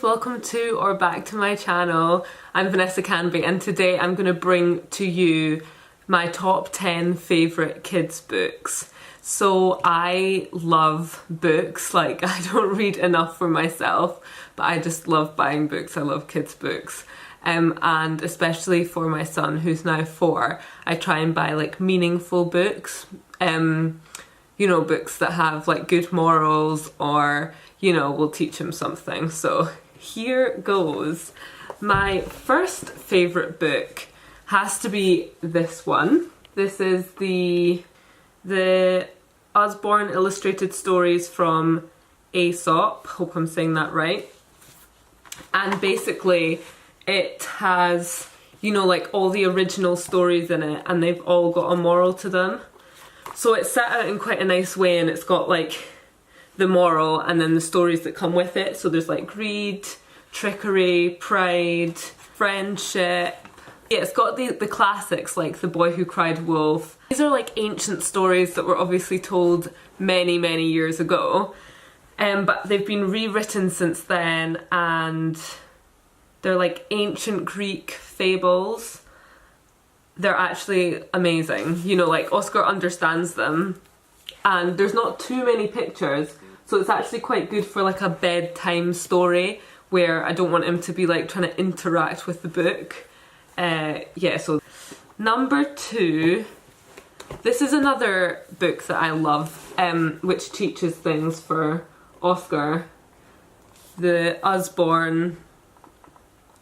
Welcome to or back to my channel. I'm Vanessa Canby and today I'm going to bring to you my top 10 favourite kids books. So I love books, like I don't read enough for myself, but I just love buying books. I love kids books. And especially for my son who's now 4, I try and buy like meaningful books. You know, books that have like good morals or, you know, will teach him something. So here goes. My first favourite book has to be this one. This is the Usborne illustrated stories from Aesop. Hope I'm saying that right. And basically it has, you know, like all the original stories in it and they've all got a moral to them. So it's set out in quite a nice way and it's got like the moral and then the stories that come with it. So there's like greed, trickery, pride, friendship. Yeah, it's got the classics like The Boy Who Cried Wolf. These are like ancient stories that were obviously told many, many years ago. But they've been rewritten since then and they're like ancient Greek fables. They're actually amazing. You know, like Oscar understands them and there's not too many pictures, so it's actually quite good for like a bedtime story where I don't want him to be like trying to interact with the book. Yeah, so number 2, this is another book that I love, which teaches things for Oscar. The Usborne,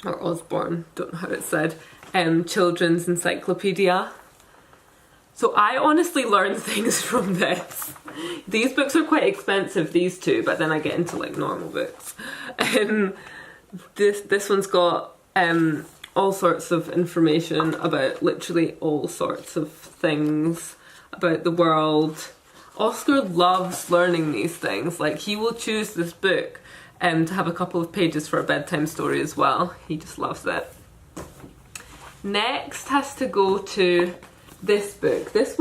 don't know how it's said, Children's Encyclopedia. So I honestly learn things from this. These books are quite expensive, these two, but then I get into like normal books. This one's got all sorts of information about literally all sorts of things about the world. Oscar loves learning these things. Like he will choose this book to have a couple of pages for a bedtime story as well. He just loves it. Next has to go to this book. This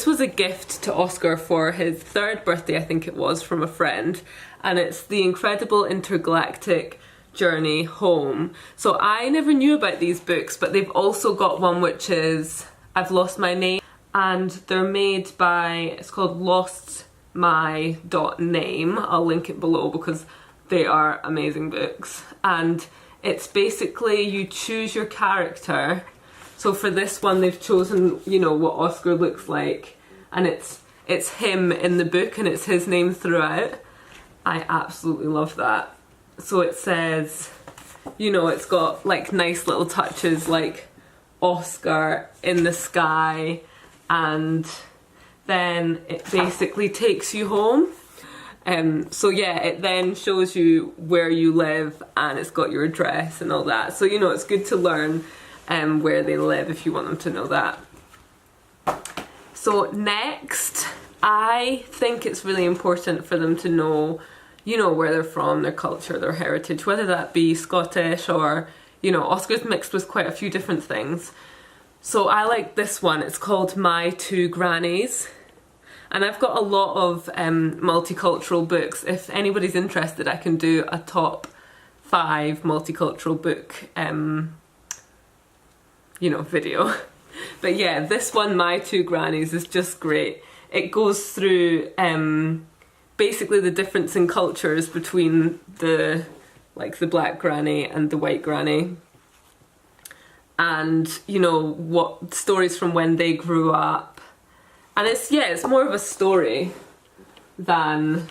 was a gift to Oscar for his 3rd birthday, I think it was, from a friend, and it's The Incredible Intergalactic Journey Home. So I never knew about these books, but they've also got one which is I've Lost My Name, and they're made by, it's called Lost My Name. I'll link it below because they are amazing books. And it's basically you choose your character. So for this one they've chosen, you know, what Oscar looks like, and it's him in the book and it's his name throughout. I absolutely love that. So it says, you know, it's got like nice little touches like Oscar in the sky, and then it basically takes you home. So yeah, it then shows you where you live and it's got your address and all that. So, you know, it's good to learn where they live if you want them to know that. So next, I think it's really important for them to know, you know, where they're from, their culture, their heritage, whether that be Scottish or, you know, Oscar's mixed with quite a few different things. So I like this one. It's called My Two Grannies. And I've got a lot of multicultural books. If anybody's interested, I can do a top 5 multicultural book, you know, video. But yeah, this one, My Two Grannies, is just great. It goes through basically the difference in cultures between the black granny and the white granny. And, you know, what stories from when they grew up. And it's more of a story than,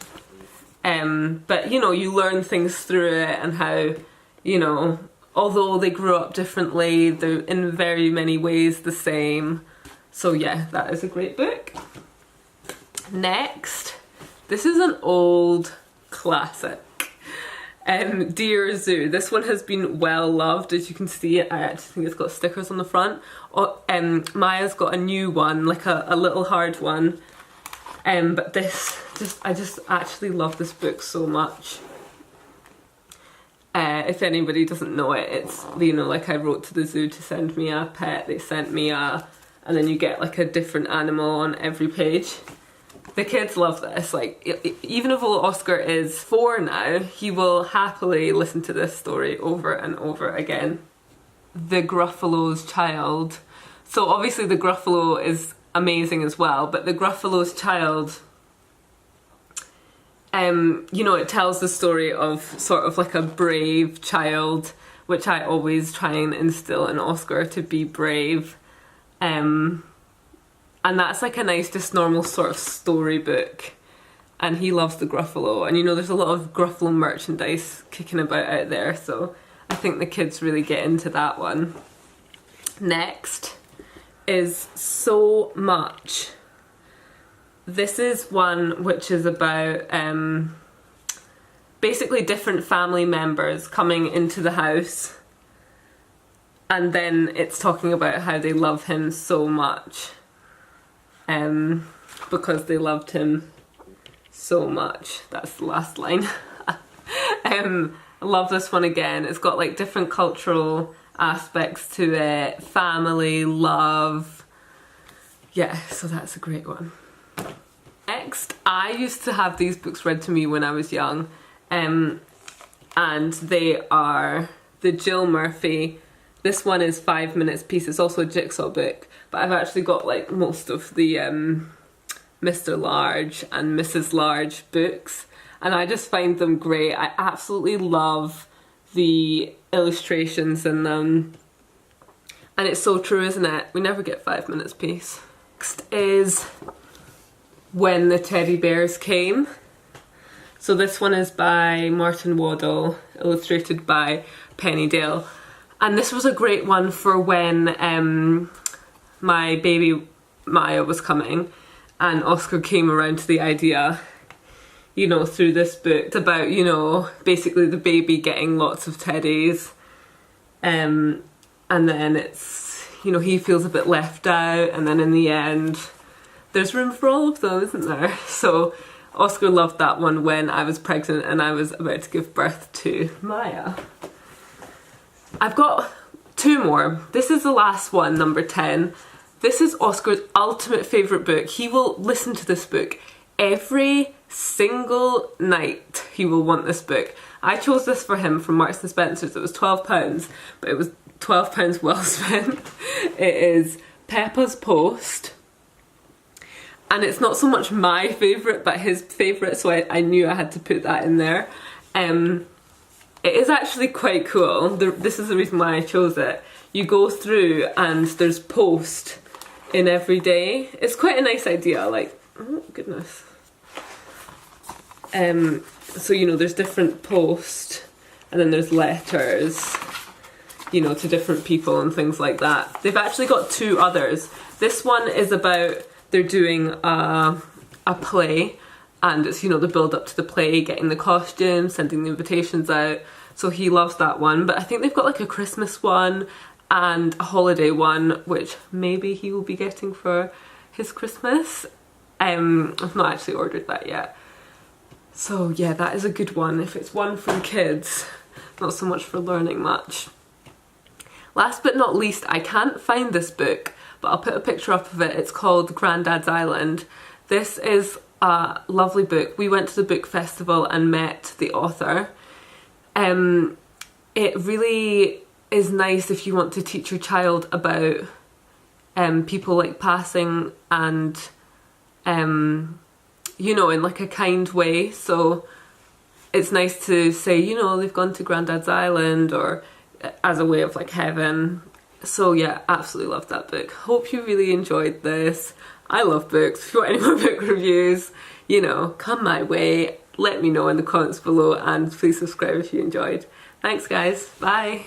but you know, you learn things through it and how, you know, although they grew up differently, they're in very many ways the same. So yeah, that is a great book. Next, this is an old classic. Dear Zoo. This one has been well loved, as you can see. I actually think it's got stickers on the front. Maya's got a new one, like a little hard one. But I just actually love this book so much. If anybody doesn't know it, it's, you know, like I wrote to the zoo to send me a pet, they sent me and then you get like a different animal on every page. The kids love this. Like, even if Oscar is 4 now, he will happily listen to this story over and over again. The Gruffalos Child. So obviously the Gruffalo is amazing as well, but the Gruffalos Child, you know, it tells the story of sort of like a brave child, which I always try and instill in Oscar, to be brave. And that's like a nice, just normal sort of storybook. And he loves the Gruffalo. And you know, there's a lot of Gruffalo merchandise kicking about out there, so I think the kids really get into that one. Next is So Much. This is one which is about basically different family members coming into the house, and then it's talking about how they love him so much. Because they loved him so much. That's the last line. I love this one again. It's got like different cultural aspects to it. Family, love. Yeah, so that's a great one. Next, I used to have these books read to me when I was young. And they are the Jill Murphy. This one is 5 minutes piece. It's also a jigsaw book, but I've actually got like most of the Mr. Large and Mrs. Large books, and I just find them great. I absolutely love the illustrations in them, and it's so true, isn't it? We never get 5 minutes piece. Next is When the Teddy Bears Came. So this one is by Martin Waddell, illustrated by Penny Dale. And this was a great one for when my baby Maya was coming, and Oscar came around to the idea, you know, through this book. It's about, you know, basically the baby getting lots of teddies, and then it's, you know, he feels a bit left out, and then in the end there's room for all of them, isn't there? So Oscar loved that one when I was pregnant and I was about to give birth to Maya. I've got 2 more. This is the last one, number 10. This is Oscar's ultimate favourite book. He will listen to this book every single night. He will want this book. I chose this for him from Marks and Spencer's. It was £12, but it was £12 well spent. It is Peppa's Post. And it's not so much my favourite, but his favourite, so I knew I had to put that in there. It is actually quite cool. This is the reason why I chose it. You go through and there's post in every day. It's quite a nice idea, like, oh goodness. So, you know, there's different post, and then there's letters, you know, to different people and things like that. They've actually got 2 others. This one is about, they're doing a play, and it's, you know, the build up to the play, getting the costumes, sending the invitations out. So he loves that one. But I think they've got like a Christmas one and a holiday one, which maybe he will be getting for his Christmas. I've not actually ordered that yet. So yeah, that is a good one if it's one for the kids, not so much for learning much. Last but not least, I can't find this book, but I'll put a picture up of it. It's called Grandad Island. This is a lovely book. We went to the book festival and met the author. It really is nice if you want to teach your child about people like passing, and you know, in like a kind way. So it's nice to say, you know, they've gone to Grandad's Island, or as a way of like heaven. So yeah, absolutely love that book. Hope you really enjoyed this. I love books. If you want any more book reviews, you know, come my way. Let me know in the comments below, and please subscribe if you enjoyed. Thanks guys, bye.